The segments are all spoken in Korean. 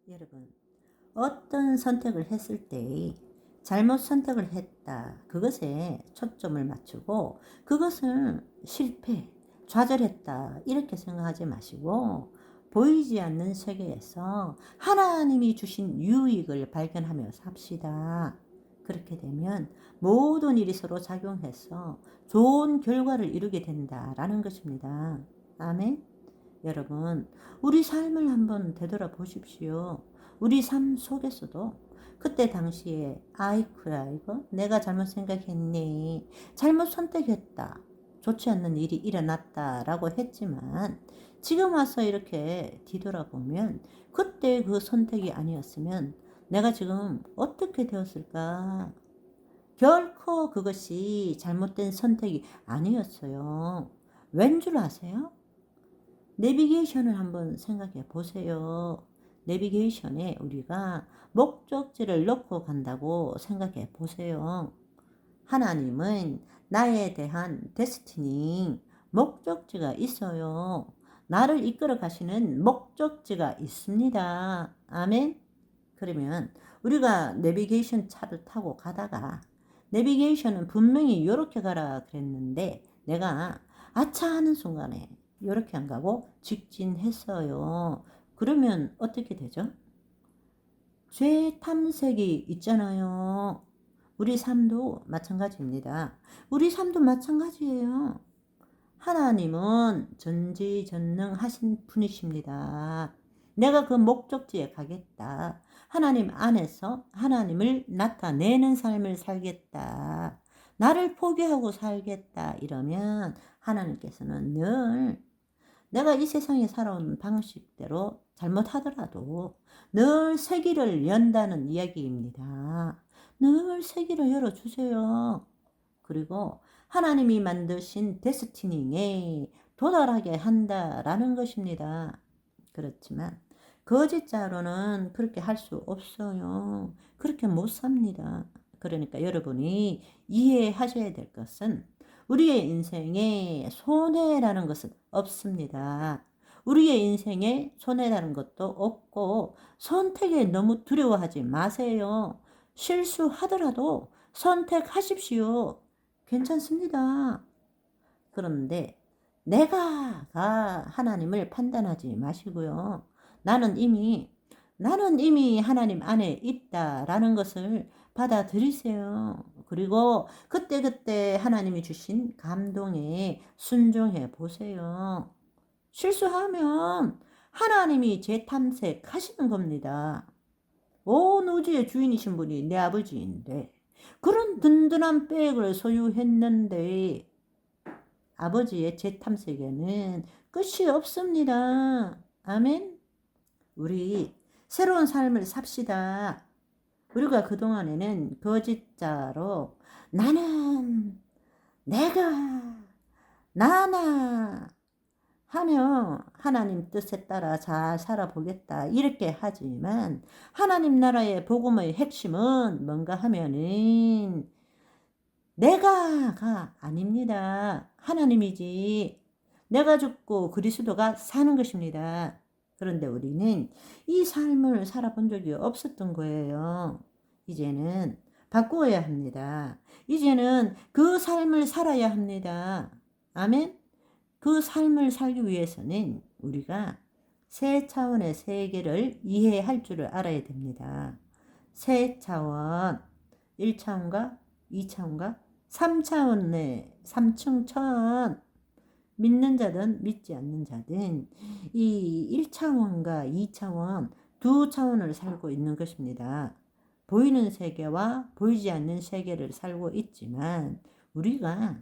여러분, 어떤 선택을 했을 때 잘못 선택을 했다. 그것에 초점을 맞추고 그것을 실패, 좌절했다. 이렇게 생각하지 마시고 보이지 않는 세계에서 하나님이 주신 유익을 발견하며 삽시다. 그렇게 되면 모든 일이 서로 작용해서 좋은 결과를 이루게 된다라는 것입니다. 아멘. 여러분, 우리 삶을 한번 되돌아보십시오. 우리 삶 속에서도 그때 당시에 아이쿠야 이거 내가 잘못 생각했네, 잘못 선택했다, 좋지 않는 일이 일어났다 라고 했지만 지금 와서 이렇게 뒤돌아보면 그때 그 선택이 아니었으면 내가 지금 어떻게 되었을까? 결코 그것이 잘못된 선택이 아니었어요. 왠 줄 아세요? 내비게이션을 한번 생각해 보세요. 내비게이션에 우리가 목적지를 넣고 간다고 생각해 보세요. 하나님은 나에 대한 데스티니, 목적지가 있어요. 나를 이끌어 가시는 목적지가 있습니다. 아멘. 그러면 우리가 내비게이션 차를 타고 가다가 내비게이션은 분명히 이렇게 가라 그랬는데 내가 아차 하는 순간에 이렇게 안 가고 직진했어요. 그러면 어떻게 되죠? 죄 탐색이 있잖아요. 우리 삶도 마찬가지입니다. 우리 삶도 마찬가지예요. 하나님은 전지전능하신 분이십니다. 내가 그 목적지에 가겠다. 하나님 안에서 하나님을 나타내는 삶을 살겠다. 나를 포기하고 살겠다. 이러면 하나님께서는 늘 내가 이 세상에 살아온 방식대로 잘못하더라도 늘 새 길을 연다는 이야기입니다. 늘 새 길을 열어주세요. 그리고 하나님이 만드신 데스티니에 도달하게 한다라는 것입니다. 그렇지만 거짓자로는 그렇게 할 수 없어요. 그렇게 못 삽니다. 그러니까 여러분이 이해하셔야 될 것은 우리의 인생에 손해라는 것은 없습니다. 우리의 인생에 손해라는 것도 없고 선택에 너무 두려워하지 마세요. 실수하더라도 선택하십시오. 괜찮습니다. 그런데 내가가 하나님을 판단하지 마시고요. 나는 이미 하나님 안에 있다라는 것을 받아들이세요. 그리고 그때그때 하나님이 주신 감동에 순종해 보세요. 실수하면 하나님이 재탐색하시는 겁니다. 온 우주의 주인이신 분이 내 아버지인데 그런 든든한 백을 소유했는데 아버지의 재탐색에는 끝이 없습니다. 아멘. 우리 새로운 삶을 삽시다. 우리가 그동안에는 거짓자로 나는 내가 나나 하며 하나님 뜻에 따라 잘 살아보겠다 이렇게 하지만 하나님 나라의 복음의 핵심은 뭔가 하면은 내가가 아닙니다. 하나님이지. 내가 죽고 그리스도가 사는 것입니다. 그런데 우리는 이 삶을 살아본 적이 없었던 거예요. 이제는 바꾸어야 합니다. 이제는 그 삶을 살아야 합니다. 아멘? 그 삶을 살기 위해서는 우리가 세 차원의 세계를 이해할 줄을 알아야 됩니다. 세 차원, 1차원과 2차원과 3차원의 3층천, 믿는 자든 믿지 않는 자든 이 1차원과 2차원 두 차원을 살고 있는 것입니다. 보이는 세계와 보이지 않는 세계를 살고 있지만 우리가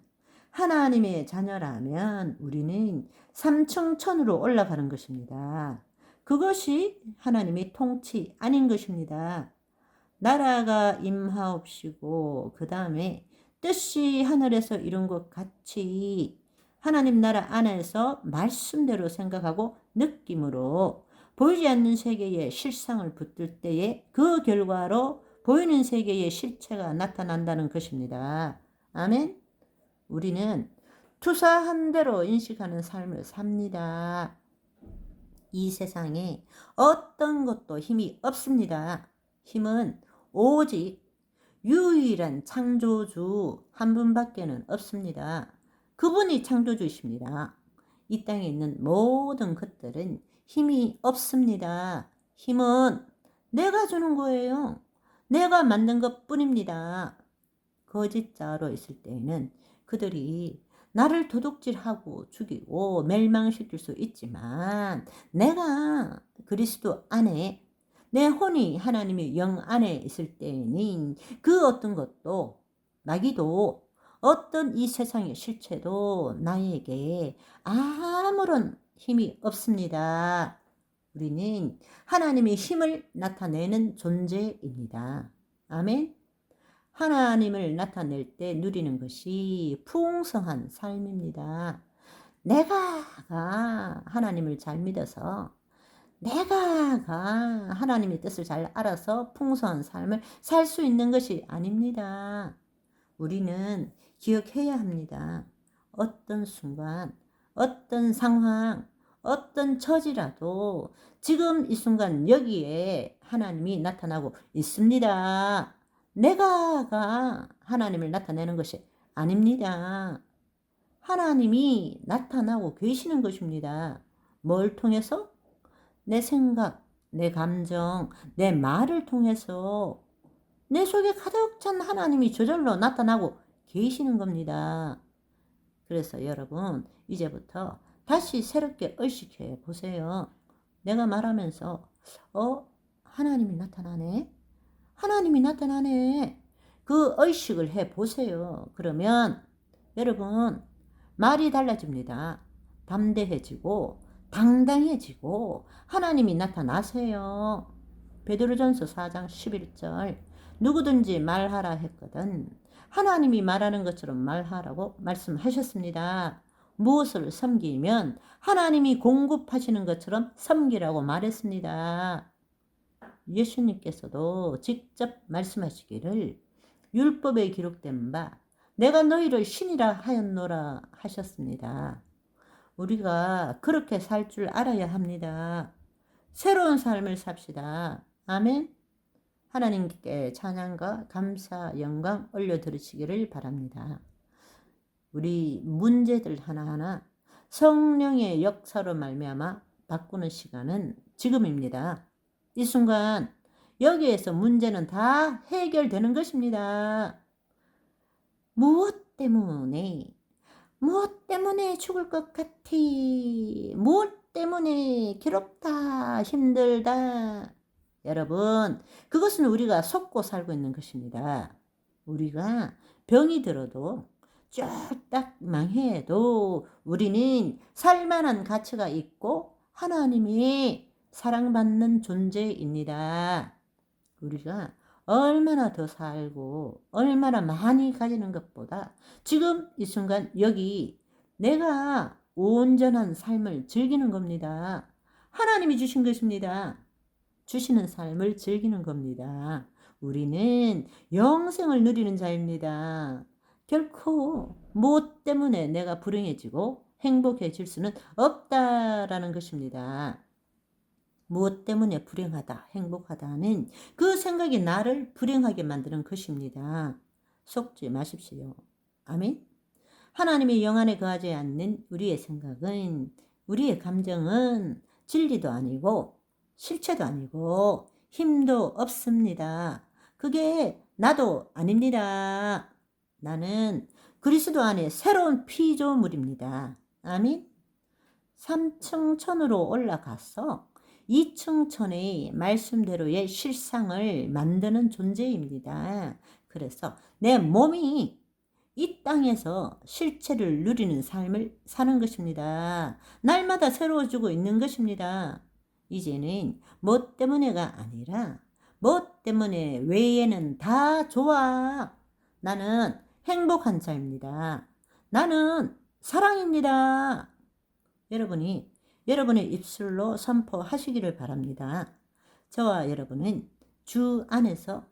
하나님의 자녀라면 우리는 3층천으로 올라가는 것입니다. 그것이 하나님의 통치 아닌 것입니다. 나라가 임하옵시고 그 다음에 뜻이 하늘에서 이룬 것 같이 하나님 나라 안에서 말씀대로 생각하고 느낌으로 보이지 않는 세계에 실상을 붙들 때에 그 결과로 보이는 세계의 실체가 나타난다는 것입니다. 아멘. 우리는 투사한 대로 인식하는 삶을 삽니다. 이 세상에 어떤 것도 힘이 없습니다. 힘은 오직 유일한 창조주 한 분밖에는 없습니다. 그분이 창조주이십니다. 이 땅에 있는 모든 것들은 힘이 없습니다. 힘은 내가 주는 거예요. 내가 만든 것 뿐입니다. 거짓자로 있을 때에는 그들이 나를 도둑질하고 죽이고 멸망시킬 수 있지만, 내가 그리스도 안에, 내 혼이 하나님의 영 안에 있을 때에는 그 어떤 것도, 마귀도, 어떤 이 세상의 실체도 나에게 아무런 힘이 없습니다. 우리는 하나님의 힘을 나타내는 존재입니다. 아멘. 하나님을 나타낼 때 누리는 것이 풍성한 삶입니다. 내가 하나님을 잘 믿어서, 내가 하나님의 뜻을 잘 알아서 풍성한 삶을 살 수 있는 것이 아닙니다. 우리는 기억해야 합니다. 어떤 순간, 어떤 상황, 어떤 처지라도 지금 이 순간 여기에 하나님이 나타나고 있습니다. 내가가 하나님을 나타내는 것이 아닙니다. 하나님이 나타나고 계시는 것입니다. 뭘 통해서? 내 생각, 내 감정, 내 말을 통해서 내 속에 가득 찬 하나님이 저절로 나타나고 계시는 겁니다. 그래서 여러분, 이제부터 다시 새롭게 의식해 보세요. 내가 말하면서 하나님이 나타나네? 하나님이 나타나네. 그 의식을 해 보세요. 그러면 여러분, 말이 달라집니다. 담대해지고 당당해지고 하나님이 나타나세요. 베드로전서 4장 11절, 누구든지 말하라 했거든 하나님이 말하는 것처럼 말하라고 말씀하셨습니다. 무엇을 섬기면 하나님이 공급하시는 것처럼 섬기라고 말했습니다. 예수님께서도 직접 말씀하시기를, 율법에 기록된 바 내가 너희를 신이라 하였노라 하셨습니다. 우리가 그렇게 살 줄 알아야 합니다. 새로운 삶을 삽시다. 아멘. 하나님께 찬양과 감사, 영광 올려드리시기를 바랍니다. 우리 문제들 하나하나 성령의 역사로 말미암아 바꾸는 시간은 지금입니다. 이 순간 여기에서 문제는 다 해결되는 것입니다. 무엇 때문에 죽을 것 같아? 무엇 때문에 괴롭다, 힘들다? 여러분, 그것은 우리가 속고 살고 있는 것입니다. 우리가 병이 들어도 쫄딱 망해도 우리는 살만한 가치가 있고 하나님이 사랑받는 존재입니다. 우리가 얼마나 더 살고 얼마나 많이 가지는 것보다 지금 이 순간 여기 내가 온전한 삶을 즐기는 겁니다. 하나님이 주신 것입니다. 주시는 삶을 즐기는 겁니다. 우리는 영생을 누리는 자입니다. 결코 무엇 때문에 내가 불행해지고 행복해질 수는 없다라는 것입니다. 무엇 때문에 불행하다, 행복하다는 그 생각이 나를 불행하게 만드는 것입니다. 속지 마십시오. 아멘. 하나님의 영 안에 거하지 않는 우리의 생각은, 우리의 감정은 진리도 아니고 실체도 아니고 힘도 없습니다. 그게 나도 아닙니다. 나는 그리스도 안에 새로운 피조물입니다. 아멘. 3층 천으로 올라가서 2층 천의 말씀대로의 실상을 만드는 존재입니다. 그래서 내 몸이 이 땅에서 실체를 누리는 삶을 사는 것입니다. 날마다 새로워지고 있는 것입니다. 이제는 뭐 때문에가 아니라 뭐 때문에 외에는 다 좋아. 나는 행복한 자입니다. 나는 사랑입니다. 여러분이 여러분의 입술로 선포하시기를 바랍니다. 저와 여러분은 주 안에서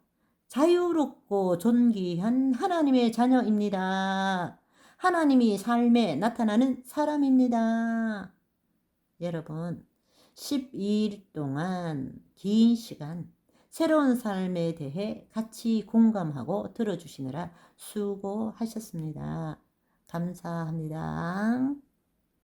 자유롭고 존귀한 하나님의 자녀입니다. 하나님이 삶에 나타나는 사람입니다. 여러분, 12일 동안 긴 시간 새로운 삶에 대해 같이 공감하고 들어주시느라 수고하셨습니다. 감사합니다.